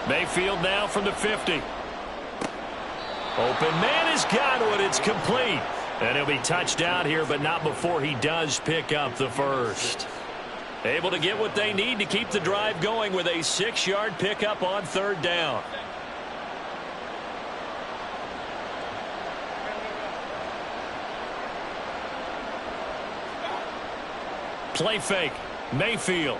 Mayfield now from the 50. Open man has got it. It's complete. And he'll be touched down here, but not before he does pick up the first. Able to get what they need to keep the drive going with a 6-yard pickup on 3rd down. Play fake. Mayfield.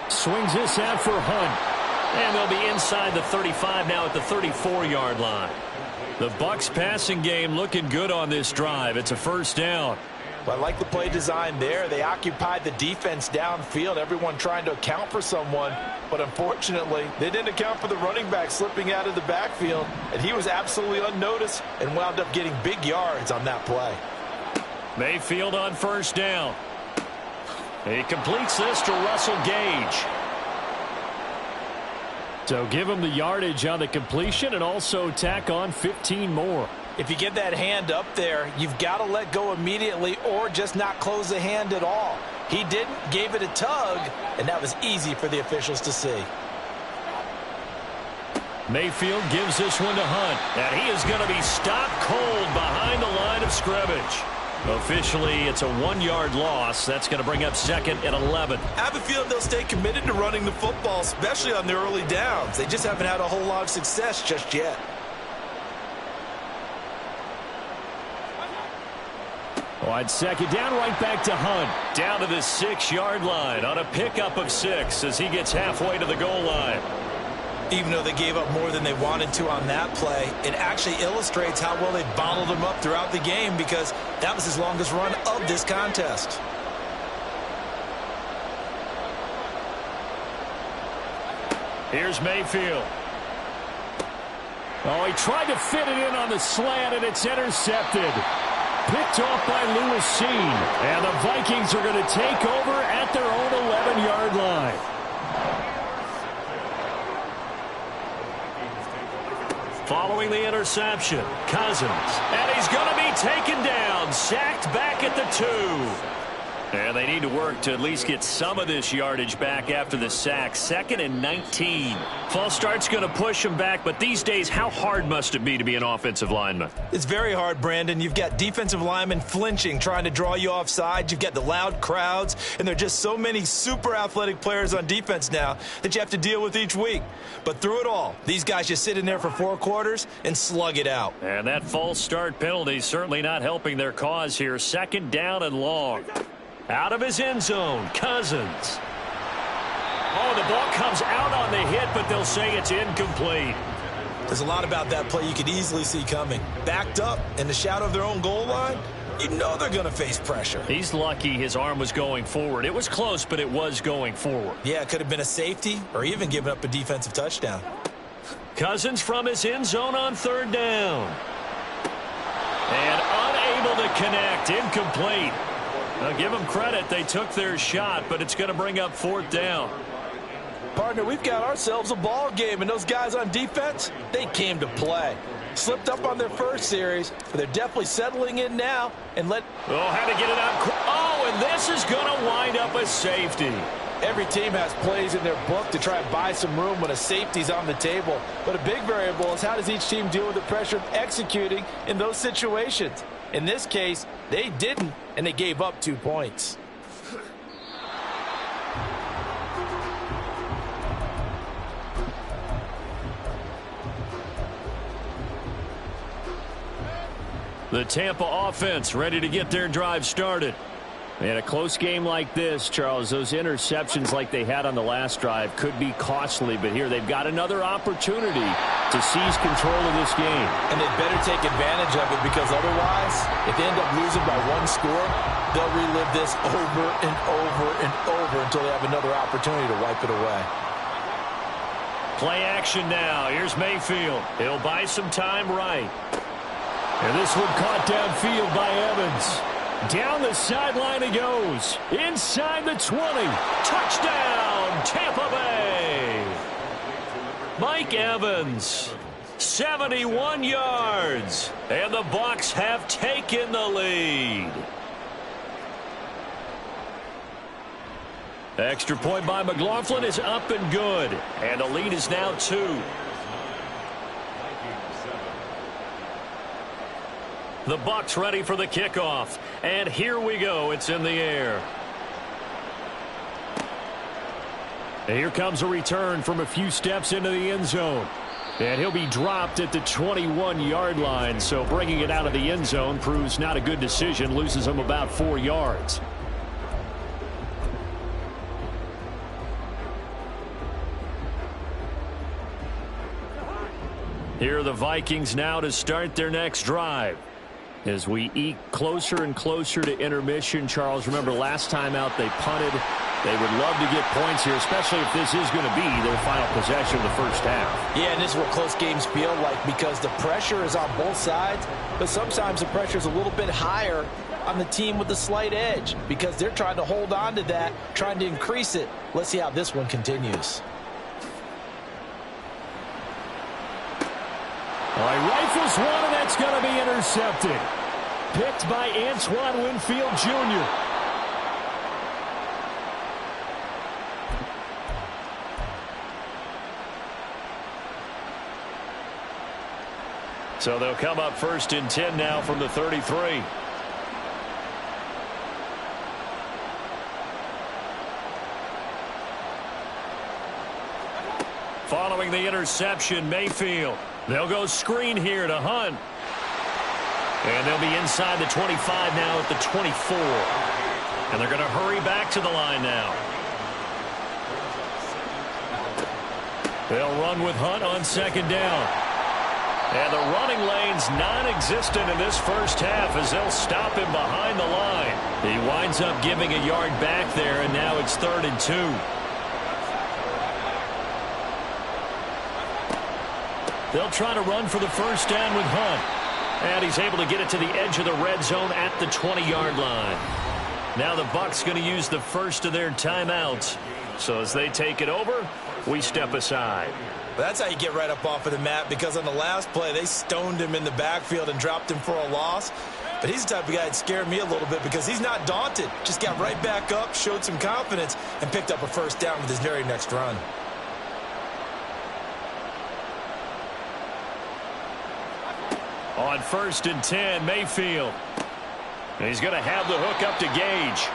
Swings this out for Hunt. And they'll be inside the 35 now at the 34-yard line. The Bucs passing game looking good on this drive. It's a 1st down. Well, I like the play design there. They occupied the defense downfield, everyone trying to account for someone. But unfortunately, they didn't account for the running back slipping out of the backfield. And he was absolutely unnoticed and wound up getting big yards on that play. Mayfield on 1st down. He completes this to Russell Gage. So give him the yardage on the completion and also tack on 15 more. If you get that hand up there, you've got to let go immediately or just not close the hand at all. He didn't, gave it a tug, and that was easy for the officials to see. Mayfield gives this one to Hunt, and he is going to be stopped cold behind the line of scrimmage. Officially, it's a 1-yard loss. That's going to bring up 2nd and 11. I have a feeling they'll stay committed to running the football, especially on the early downs. They just haven't had a whole lot of success just yet. On 2nd down, right back to Hunt. Down to the 6-yard line on a pickup of 6 as he gets halfway to the goal line. Even though they gave up more than they wanted to on that play, it actually illustrates how well they bottled him up throughout the game because that was his longest run of this contest. Here's Mayfield. Oh, he tried to fit it in on the slant, and it's intercepted. Picked off by Lewis. And the Vikings are going to take over at their own 11-yard line. Following the interception, Cousins. And he's going to be taken down, sacked back at the 2. And they need to work to at least get some of this yardage back after the sack. 2nd and 19. False start's going to push him back, but these days, how hard must it be to be an offensive lineman? It's very hard, Brandon. You've got defensive linemen flinching, trying to draw you off sides. You've got the loud crowds, and there are just so many super athletic players on defense now that you have to deal with each week. But through it all, these guys just sit in there for 4 quarters and slug it out. And that false start penalty certainly not helping their cause here. 2nd down and long. Out of his end zone, Cousins. Oh, the ball comes out on the hit, but they'll say it's incomplete. There's a lot about that play you could easily see coming. Backed up in the shadow of their own goal line, you know they're going to face pressure. He's lucky his arm was going forward. It was close, but it was going forward. Yeah, it could have been a safety or even given up a defensive touchdown. Cousins from his end zone on 3rd down. And unable to connect, incomplete. Now, give them credit. They took their shot, but it's going to bring up 4th down. Partner, we've got ourselves a ball game, and those guys on defense, they came to play. Slipped up on their first series, but they're definitely settling in now. And had to get it out. Oh, and this is going to wind up a safety. Every team has plays in their book to try and buy some room when a safety's on the table. But a big variable is how does each team deal with the pressure of executing in those situations. In this case, they didn't, and they gave up 2 points. The Tampa offense ready to get their drive started. In a close game like this, Charles, those interceptions like they had on the last drive could be costly, but here they've got another opportunity to seize control of this game. And they better take advantage of it because otherwise, if they end up losing by 1 score, they'll relive this over and over and over until they have another opportunity to wipe it away. Play action now. Here's Mayfield. He'll buy some time right. And this one caught downfield by Evans. Down the sideline he goes. Inside the 20. Touchdown, Tampa Bay. Mike Evans, 71 yards. And the Bucs have taken the lead. Extra point by McLaughlin is up and good. And the lead is now 2. The Bucs ready for the kickoff. And here we go. It's in the air. And here comes a return from a few steps into the end zone. And he'll be dropped at the 21-yard line. So bringing it out of the end zone proves not a good decision. Loses him about 4 yards. Here are the Vikings now to start their next drive. As we eke closer and closer to intermission, Charles, remember last time out they punted. They would love to get points here, especially if this is going to be their final possession of the first half. Yeah, and this is what close games feel like because the pressure is on both sides, but sometimes the pressure is a little bit higher on the team with the slight edge because they're trying to hold on to that, trying to increase it. Let's see how this one continues. All right, rifles one, and that's going to be intercepted. Picked by Antoine Winfield Jr. So they'll come up 1st and 10 now from the 33. Following the interception, Mayfield. They'll go screen here to Hunt. And they'll be inside the 25 now at the 24. And they're going to hurry back to the line now. They'll run with Hunt on 2nd down. And the running lane's non-existent in this first half as they'll stop him behind the line. He winds up giving a yard back there, and now it's 3rd and 2. They'll try to run for the first down with Hunt. And he's able to get it to the edge of the red zone at the 20-yard line. Now the Bucs going to use the first of their timeouts. So as they take it over, we step aside. That's how you get right up off of the mat because on the last play, they stoned him in the backfield and dropped him for a loss. But he's the type of guy that scared me a little bit because he's not daunted. Just got right back up, showed some confidence, and picked up a first down with his very next run. On 1st and 10, Mayfield. And he's going to have the hook up to Gage.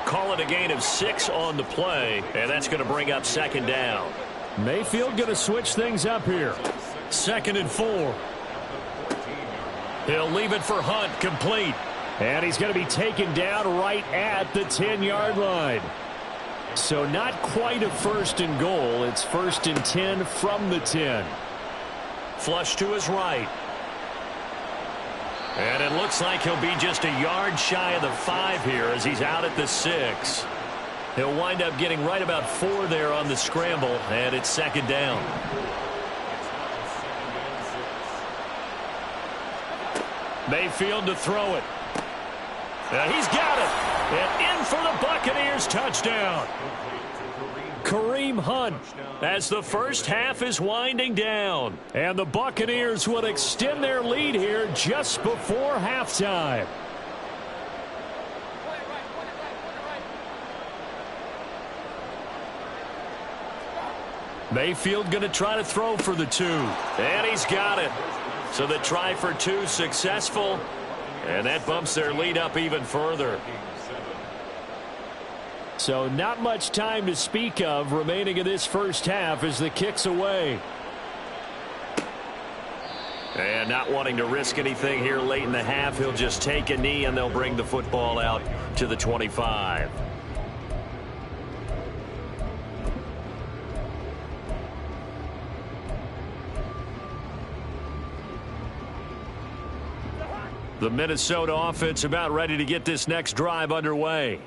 Call it a gain of 6 on the play, and that's going to bring up 2nd down. Mayfield going to switch things up here. 2nd and 4. He'll leave it for Hunt, complete. And he's going to be taken down right at the 10-yard line. So not quite a 1st and goal. It's 1st and 10 from the 10. Flush to his right. And it looks like he'll be just a yard shy of the 5 here as he's out at the 6. He'll wind up getting right about 4 there on the scramble, and it's 2nd down. Mayfield to throw it. And he's got it. And in for the Buccaneers touchdown. Kareem Hunt as the first half is winding down. And the Buccaneers will extend their lead here just before halftime. Mayfield going to try to throw for the 2. And he's got it. So the try for 2 successful. And that bumps their lead up even further. So not much time to speak of remaining in this first half as the kick's away. And not wanting to risk anything here late in the half, he'll just take a knee and they'll bring the football out to the 25. The Minnesota offense about ready to get this next drive underway.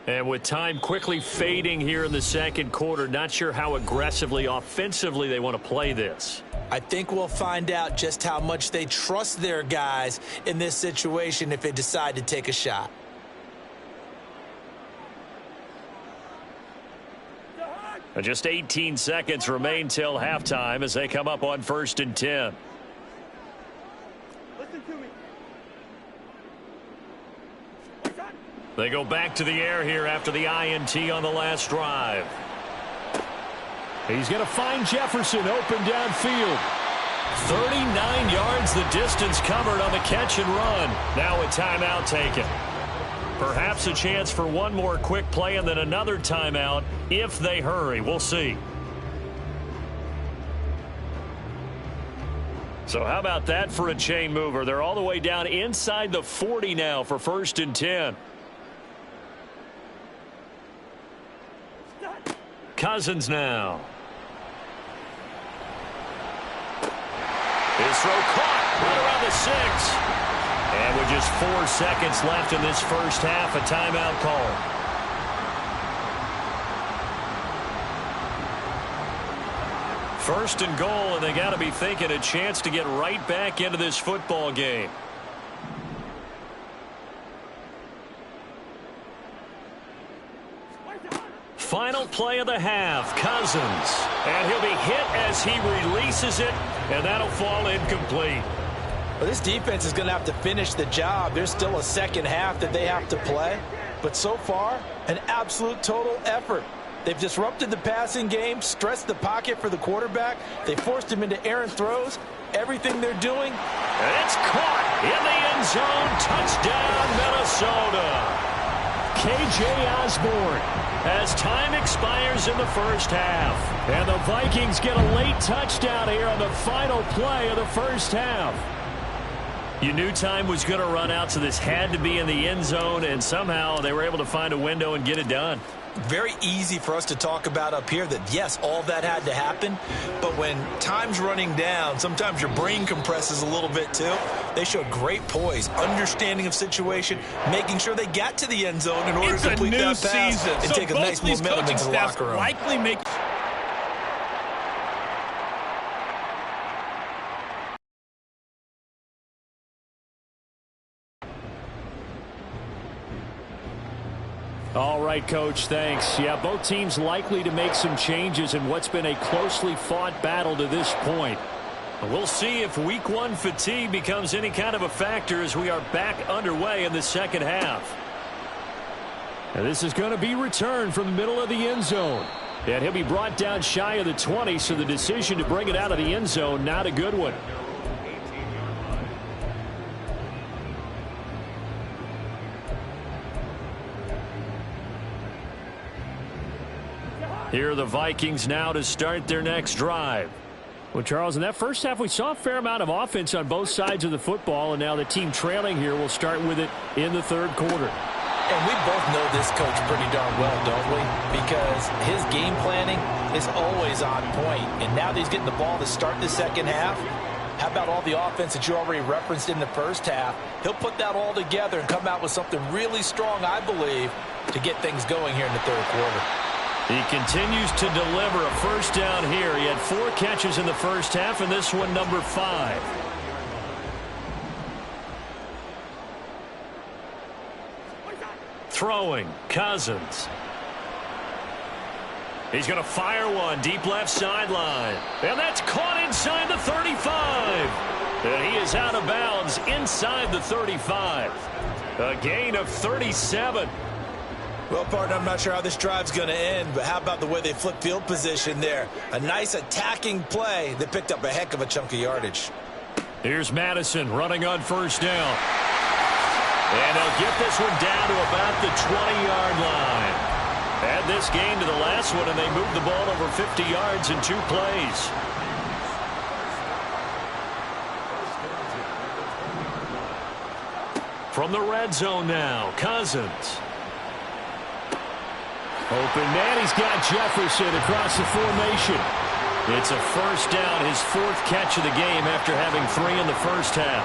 And with time quickly fading here in the second quarter, not sure how aggressively, offensively they want to play this. I think we'll find out just how much they trust their guys in this situation if they decide to take a shot. Just 18 seconds remain till halftime as they come up on 1st and 10. They go back to the air here after the INT on the last drive. He's going to find Jefferson open downfield. 39 yards the distance covered on the catch and run. Now a timeout taken. Perhaps a chance for one more quick play and then another timeout if they hurry. We'll see. So how about that for a chain mover? They're all the way down inside the 40 now for 1st and 10. Cousins now. His throw caught right around the 6. And with just 4 seconds left in this first half, a timeout call. First and goal, and they got to be thinking a chance to get right back into this football game. Final play of the half, Cousins. And he'll be hit as he releases it, and that'll fall incomplete. Well, this defense is going to have to finish the job. There's still a second half that they have to play. But so far, an absolute total effort. They've disrupted the passing game, stressed the pocket for the quarterback. They forced him into errant throws. Everything they're doing. And it's caught in the end zone. Touchdown, Minnesota. K.J. Osborne as time expires in the first half. And the Vikings get a late touchdown here on the final play of the first half. You knew time was going to run out, so this had to be in the end zone, and somehow they were able to find a window and get it done. Very easy for us to talk about up here that, yes, all that had to happen, but when time's running down, sometimes your brain compresses a little bit too. They showed great poise, understanding of situation, making sure they got to the end zone in order to complete that pass and take a nice momentum into the locker room. Likely make All right, Coach, thanks. Yeah, both teams likely to make some changes in what's been a closely fought battle to this point. We'll see if Week 1 fatigue becomes any kind of a factor as we are back underway in the second half. And this is going to be returned from the middle of the end zone. And he'll be brought down shy of the 20, so the decision to bring it out of the end zone, not a good one. Here are the Vikings now to start their next drive. Well, Charles, in that first half, we saw a fair amount of offense on both sides of the football, and now the team trailing here will start with it in the third quarter. And we both know this coach pretty darn well, don't we? Because his game planning is always on point, and now that he's getting the ball to start the second half, how about all the offense that you already referenced in the first half? He'll put that all together and come out with something really strong, I believe, to get things going here in the third quarter. He continues to deliver a first down here. He had 4 catches in the first half, and this one number 5. Throwing, Cousins. He's going to fire one deep left sideline. And that's caught inside the 35. And he is out of bounds inside the 35. A gain of 37. Well, partner, I'm not sure how this drive's going to end, but how about the way they flip field position there? A nice attacking play that picked up a heck of a chunk of yardage. Here's Madison running on first down. And they'll get this one down to about the 20-yard line. Add this game to the last one, and they moved the ball over 50 yards in 2 plays. From the red zone now, Cousins. Open man, he's got Jefferson across the formation. It's a first down, his 4th catch of the game after having 3 in the first half.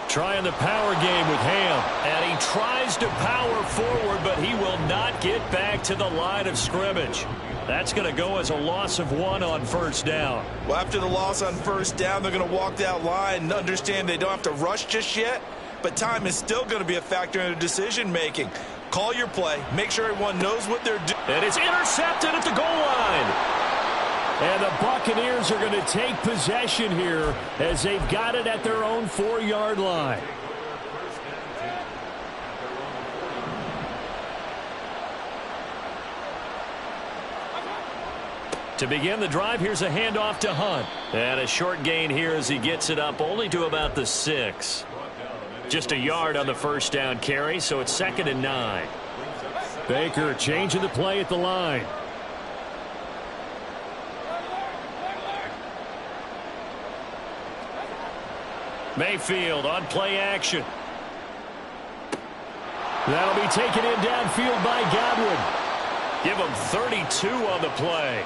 Trying the power game with Ham, and he tries to power forward, but he will not get back to the line of scrimmage. That's going to go as a loss of 1 on first down. Well, after the loss on first down, they're going to walk that line and understand they don't have to rush just yet. But time is still going to be a factor in their decision-making. Call your play. Make sure everyone knows what they're doing. And it's intercepted at the goal line. And the Buccaneers are going to take possession here as they've got it at their own 4-yard line. To begin the drive, here's a handoff to Hunt. And a short gain here as he gets it up only to about the 6. Just a yard on the first down carry, so it's 2nd and 9. Baker changing the play at the line. Mayfield on play action. That'll be taken in downfield by Godwin. Give him 32 on the play.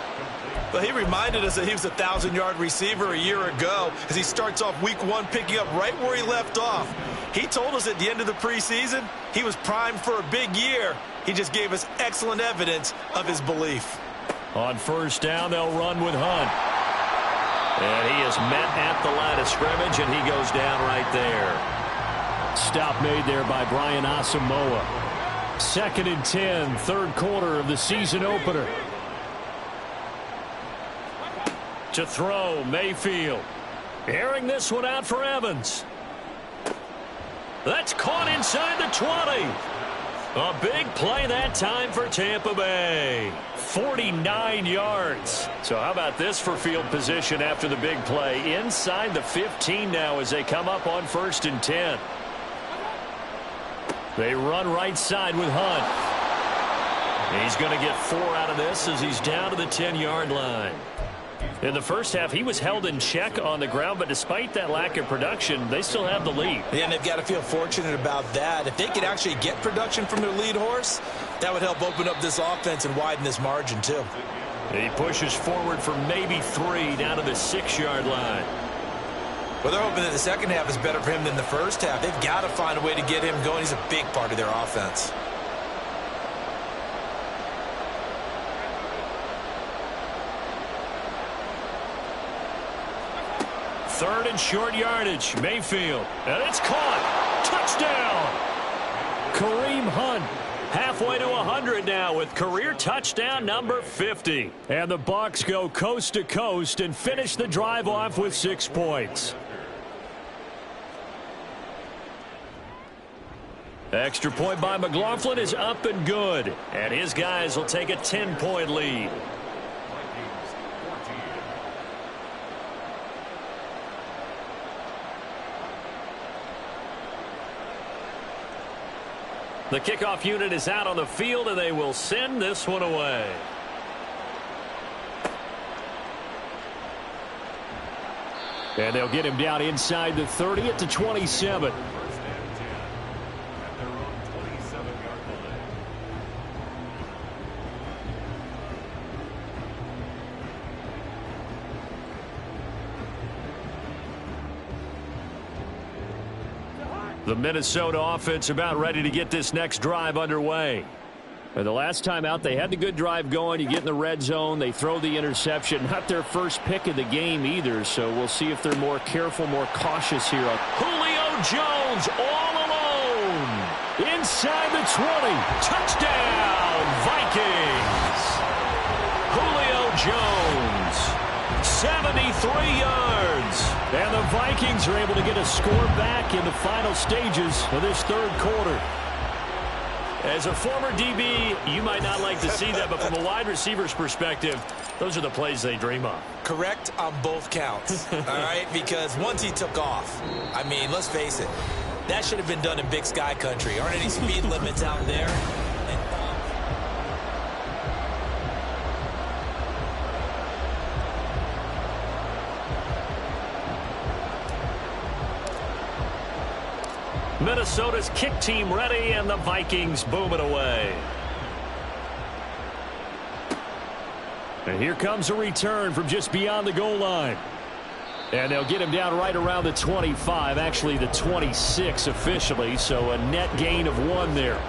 Well, he reminded us that he was a 1,000-yard receiver a year ago as he starts off week 1 picking up right where he left off. He told us at the end of the preseason he was primed for a big year. He just gave us excellent evidence of his belief. On first down, they'll run with Hunt. And he is met at the line of scrimmage, and he goes down right there. Stop made there by Brian Asamoah. 2nd and 10, third quarter of the season opener. To throw, Mayfield. Airing this one out for Evans. That's caught inside the 20. A big play that time for Tampa Bay. 49 yards. So how about this for field position after the big play? Inside the 15 now as they come up on 1st and 10. They run right side with Hunt. He's going to get 4 out of this as he's down to the 10-yard line. In the first half, he was held in check on the ground, but despite that lack of production, they still have the lead. Yeah, and they've got to feel fortunate about that. If they could actually get production from their lead horse, that would help open up this offense and widen this margin, too. He pushes forward for maybe 3 down to the 6-yard line. Well, they're hoping that the second half is better for him than the first half. They've got to find a way to get him going. He's a big part of their offense. Third and short yardage. Mayfield. And it's caught. Touchdown. Kareem Hunt. Halfway to 100 now with career touchdown number 50. And the Bucs go coast to coast and finish the drive off with 6 points. Extra point by McLaughlin is up and good. And his guys will take a 10-point lead. The kickoff unit is out on the field, and they will send this one away. And they'll get him down inside the 30 at the 27. The Minnesota offense about ready to get this next drive underway. And the last time out, they had the good drive going. You get in the red zone, they throw the interception. Not their first pick of the game either, so we'll see if they're more careful, more cautious here. Julio Jones all alone. Inside the 20. Touchdown, Vikings. Julio Jones. 73 yards. And the Vikings are able to get a score back in the final stages of this third quarter. As a former DB, you might not like to see that, but from a wide receiver's perspective, those are the plays they dream of. Correct on both counts, all right? Because once he took off, I mean, let's face it, that should have been done in Big Sky country. Aren't any speed limits out there? Minnesota's kick team ready, and the Vikings boom it away. And here comes a return from just beyond the goal line. And they'll get him down right around the 25, actually the 26 officially, so a net gain of 1 there.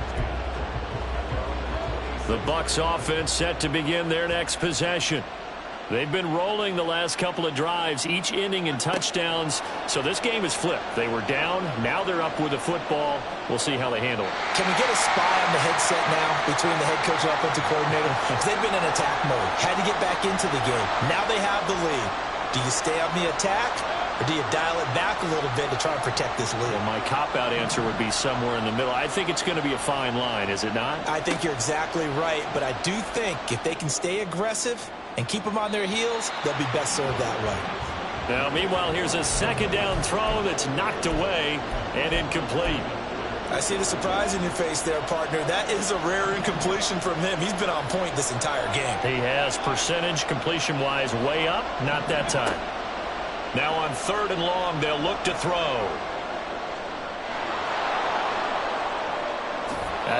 The Bucs offense set to begin their next possession. They've been rolling the last couple of drives, each inning in touchdowns. So this game is flipped. They were down. Now they're up with the football. We'll see how they handle it. Can we get a spy on the headset now between the head coach and offensive coordinator? Because they've been in attack mode. Had to get back into the game. Now they have the lead. Do you stay on the attack, or do you dial it back a little bit to try and protect this lead? Well, my cop-out answer would be somewhere in the middle. I think it's going to be a fine line, is it not? I think you're exactly right, but I do think if they can stay aggressive and keep them on their heels, they'll be best served that way. Now, meanwhile, here's a second down throw that's knocked away and incomplete. I see the surprise in your face there, partner. That is a rare incompletion from him. He's been on point this entire game. He has percentage completion-wise way up. Not that time. Now on 3rd and long, they'll look to throw.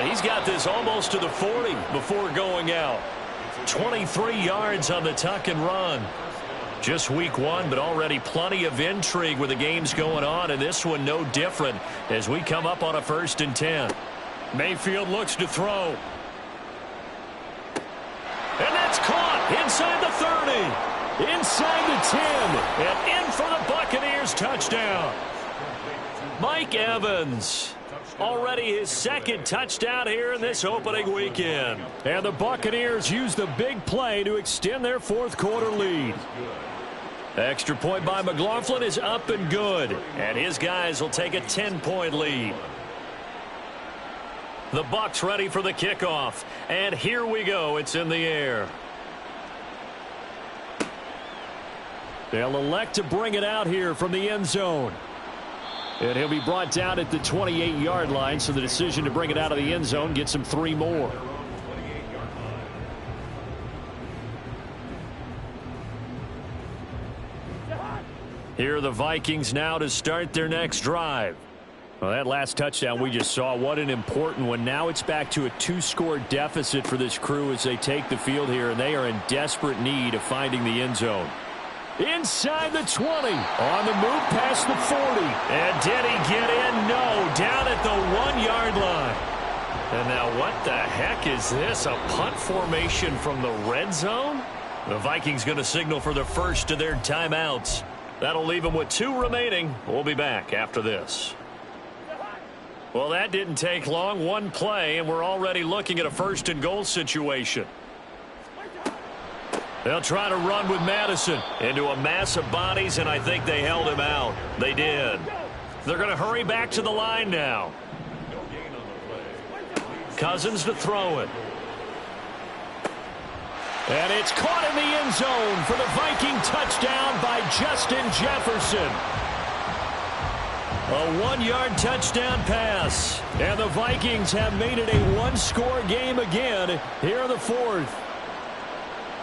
He's got this almost to the 40 before going out. 23 yards on the tuck and run. Just week 1, but already plenty of intrigue with the games going on, and this one no different as we come up on a 1st and 10. Mayfield looks to throw. And that's caught inside the 30, inside the 10, and in for the Buccaneers touchdown. Mike Evans. Already his 2nd touchdown here in this opening weekend. And the Buccaneers use the big play to extend their 4th quarter lead. Extra point by McLaughlin is up and good. And his guys will take a 10-point lead. The Bucs ready for the kickoff. And here we go. It's in the air. They'll elect to bring it out here from the end zone. And he'll be brought down at the 28-yard line, so the decision to bring it out of the end zone gets him 3 more. Here are the Vikings now to start their next drive. Well, that last touchdown we just saw, what an important one. Now it's back to a 2-score deficit for this crew as they take the field here, and they are in desperate need of finding the end zone. Inside the 20, on the move past the 40. And did he get in? No, down at the 1-yard line. And now what the heck is this? A punt formation from the red zone? The Vikings going to signal for the first of their timeouts. That'll leave them with 2 remaining. We'll be back after this. Well, that didn't take long. 1 play, and we're already looking at a 1st and goal situation. They'll try to run with Madison into a mass of bodies, and I think they held him out. They did. They're going to hurry back to the line now. Cousins to throw it. And it's caught in the end zone for the Viking touchdown by Justin Jefferson. A 1-yard touchdown pass. And the Vikings have made it a 1-score game again here in the 4th.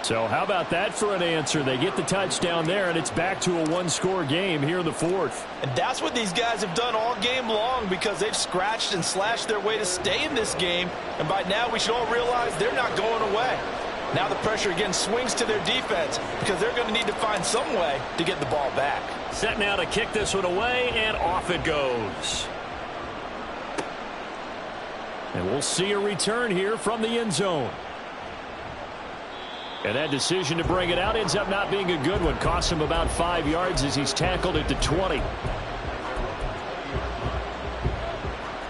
So how about that for an answer? They get the touchdown there, and it's back to a 1-score game here in the 4th. And that's what these guys have done all game long, because they've scratched and slashed their way to stay in this game. And by now we should all realize they're not going away. Now the pressure again swings to their defense, because they're going to need to find some way to get the ball back. Set now to kick this one away, and off it goes. And we'll see a return here from the end zone. And that decision to bring it out ends up not being a good one. Costs him about 5 yards as he's tackled at the 20.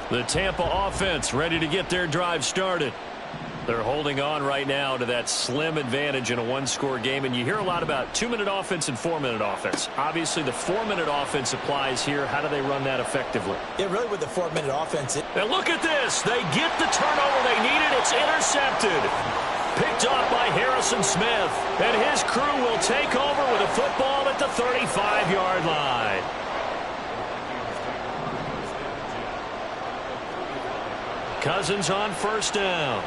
The Tampa offense ready to get their drive started. They're holding on right now to that slim advantage in a 1-score game. And you hear a lot about 2-minute offense and 4-minute offense. Obviously, the 4-minute offense applies here. How do they run that effectively? Yeah, really with the 4-minute offense. And look at this. They get the turnover they needed. It's intercepted. Picked off by Harrison Smith. And his crew will take over with a football at the 35-yard line. Cousins on 1st down.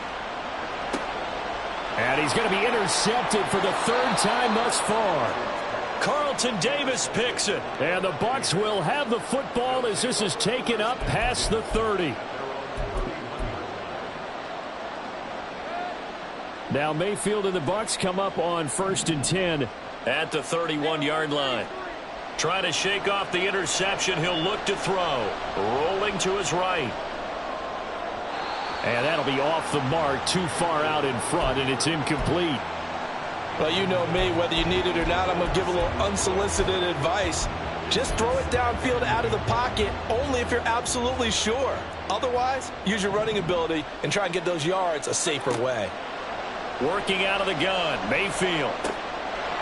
And he's going to be intercepted for the 3rd time thus far. Carlton Davis picks it. And the Bucs will have the football as this is taken up past the 30. Now Mayfield and the Bucs come up on 1st and 10 at the 31-yard line. Trying to shake off the interception. He'll look to throw. Rolling to his right. And that'll be off the mark, too far out in front, and it's incomplete. Well, you know me, whether you need it or not, I'm going to give a little unsolicited advice. Just throw it downfield out of the pocket only if you're absolutely sure. Otherwise, use your running ability and try and get those yards a safer way. Working out of the gun, Mayfield.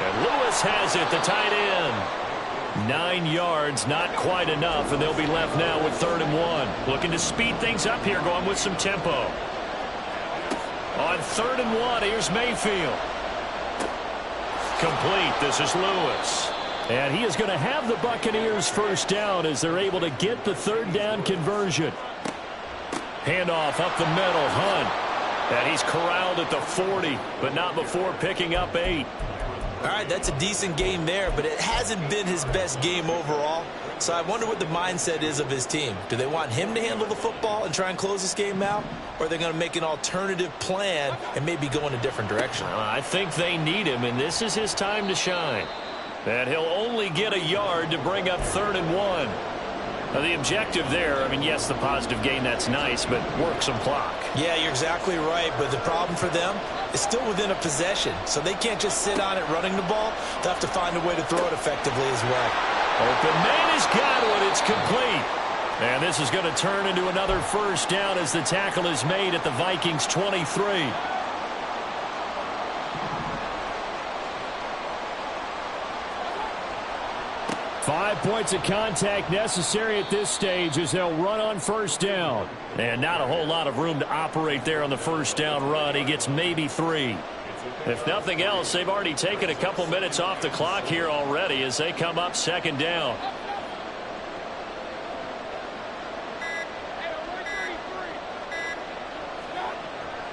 And Lewis has it, the tight end. 9 yards, not quite enough, and they'll be left now with 3rd and 1. Looking to speed things up here, going with some tempo. On 3rd and 1, here's Mayfield. Complete. This is Lewis. And he is going to have the Buccaneers first down as they're able to get the 3rd down conversion. Handoff up the middle, Hunt. And he's corralled at the 40, but not before picking up 8. All right, that's a decent game there, but it hasn't been his best game overall. So I wonder what the mindset is of his team. Do they want him to handle the football and try and close this game out? Or are they going to make an alternative plan and maybe go in a different direction? I think they need him, and this is his time to shine. And he'll only get a yard to bring up 3rd and 1. Now, the objective there, I mean, yes, the positive gain, that's nice, but work some clock. Yeah, you're exactly right, but the problem for them is still within a possession, so they can't just sit on it running the ball. They'll have to find a way to throw it effectively as well. Open man has got one. It's complete. And this is going to turn into another first down as the tackle is made at the Vikings 23. Five points of contact necessary at this stage as they'll run on first down. And not a whole lot of room to operate there on the first down run. He gets maybe 3. If nothing else, they've already taken a couple minutes off the clock here already as they come up 2nd down.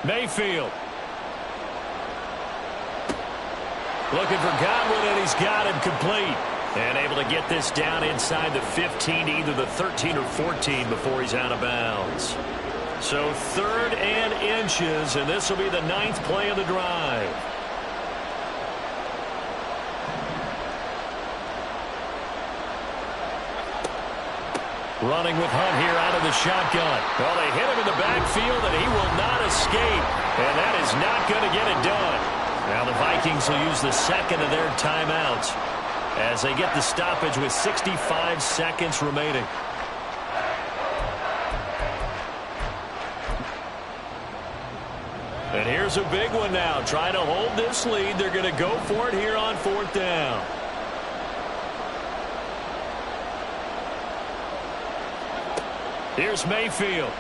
Mayfield. Looking for Godwin, and he's got him complete. And able to get this down inside the 15, either the 13 or 14 before he's out of bounds. So 3rd and inches, and this will be the 9th play of the drive. Running with Hunt here out of the shotgun. Well, they hit him in the backfield, and he will not escape. And that is not going to get it done. Now the Vikings will use the 2nd of their timeouts as they get the stoppage with 65 seconds remaining. And here's a big one now. Trying to hold this lead. They're going to go for it here on 4th down. Here's Mayfield.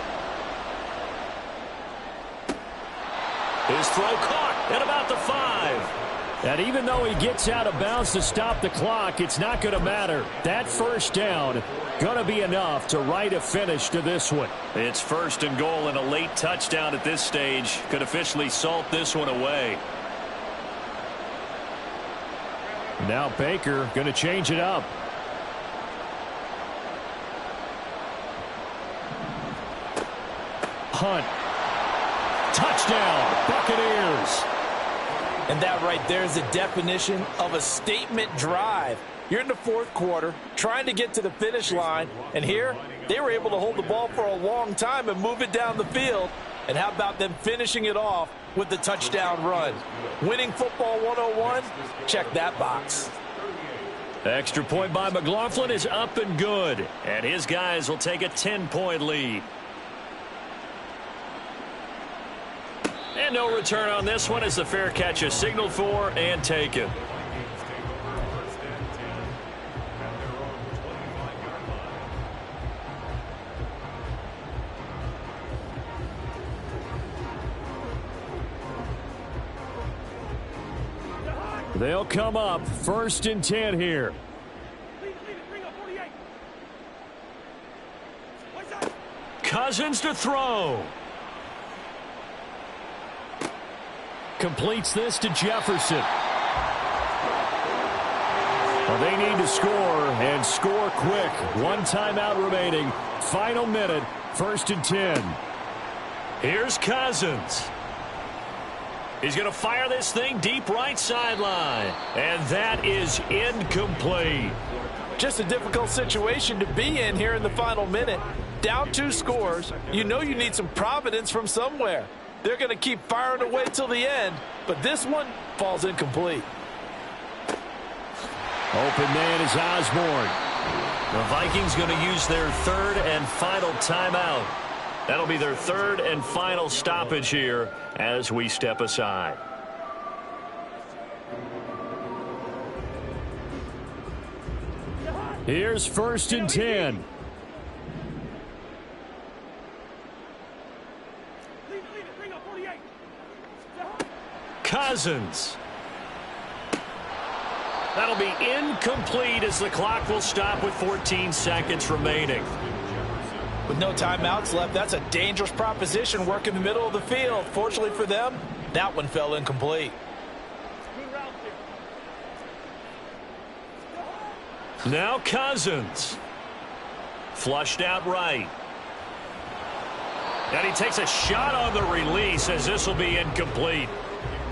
His throw caught at about the 5. And even though he gets out of bounds to stop the clock, it's not going to matter. That first down going to be enough to write a finish to this one. It's 1st and goal, and a late touchdown at this stage could officially salt this one away. Now Baker going to change it up. Hunt. Touchdown, Buccaneers. And that right there is the definition of a statement drive. You're in the 4th quarter, trying to get to the finish line, and here they were able to hold the ball for a long time and move it down the field. And how about them finishing it off with the touchdown run? Winning football 101? Check that box. Extra point by McLaughlin is up and good, and his guys will take a 10-point lead. And no return on this one as the fair catch is signaled for and taken. They'll come up 1st and 10 here. Cousins to throw. Completes this to Jefferson. Well, they need to score and score quick. 1 timeout remaining. Final minute, 1st and 10. Here's Cousins. He's going to fire this thing deep right sideline. And that is incomplete. Just a difficult situation to be in here in the final minute. Down 2 scores. You know you need some providence from somewhere. They're going to keep firing away till the end, but this one falls incomplete. Open man is Osborne. The Vikings going to use their third and final timeout. That'll be their third and final stoppage here as we step aside. Here's 1st and 10. Cousins. That'll be incomplete as the clock will stop with 14 seconds remaining. With no timeouts left, that's a dangerous proposition working the middle of the field. Fortunately for them, that one fell incomplete. Now Cousins. Flushed out right. And he takes a shot on the release as this will be incomplete.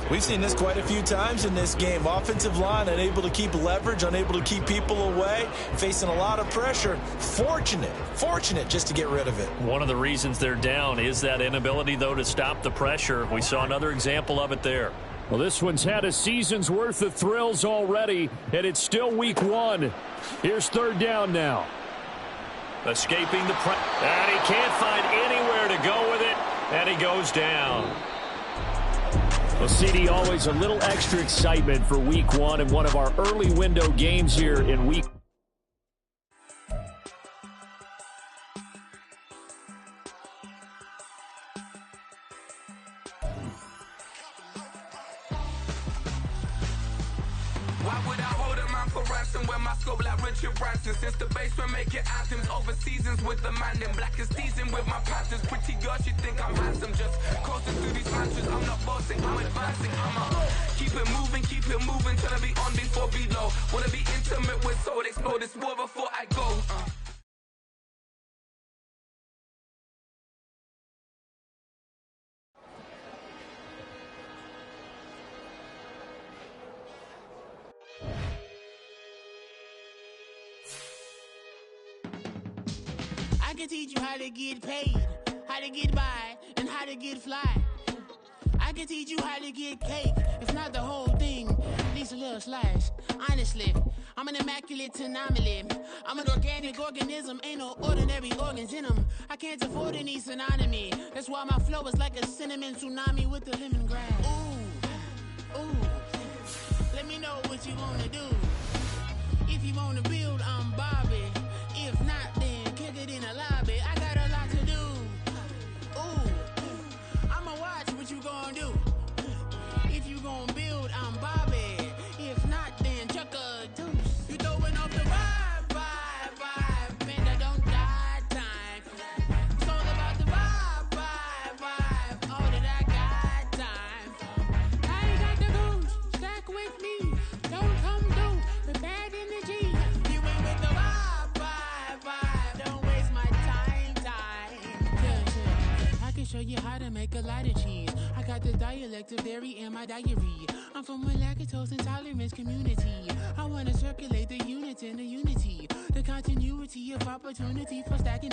We've seen this quite a few times in this game. Offensive line unable to keep leverage, unable to keep people away, facing a lot of pressure. Fortunate just to get rid of it. One of the reasons they're down is that inability, though, to stop the pressure. We saw another example of it there. Well, this one's had a season's worth of thrills already, and it's still week 1. Here's 3rd down now. Escaping the pressure. And he can't find anywhere to go with it, and he goes down. Well, CD, always a little extra excitement for week 1 and one of our early window games here in week. Why would I hold a man for ransom when my scope like Richard Branson? Since the basement making anthems over seasons with the man in black is teasing with my panthers. Pretty girls, you think I'm handsome, just coasting through these mantras. I'm not bossing, I'm advancing. Keep it moving, trying to be on before below. Wanna be intimate with soul, explode this war before I go. I can teach you how to get paid, how to get by, and how to get fly. I can teach you how to get cake, if not the whole thing, at least a little slice. Honestly, I'm an immaculate anomaly. I'm an organic organism, ain't no ordinary organs in them. I can't afford any synonymy. That's why my flow is like a cinnamon tsunami with the lemongrass. Ooh, let me know what you wanna do. If you wanna build, I'm Bobby. If not, then kick it in the lobby. I got a lot to do. Ooh, I'ma watch what you gonna do. If you gonna build, I'm Bobby. If not, then chuck a deuce. You throwing off the vibe, man, I don't die time. It's all about the vibe, all that I got time. I ain't got the goose, stack with me. Don't come through with bad energy. You ain't with the vibe, don't waste my time. Yeah. I can show you how to make a lot of cheese. I got the dialect of dairy in my diary. I'm from a lactose intolerance community. I wanna circulate the units and the unity, the continuity of opportunity for stacking.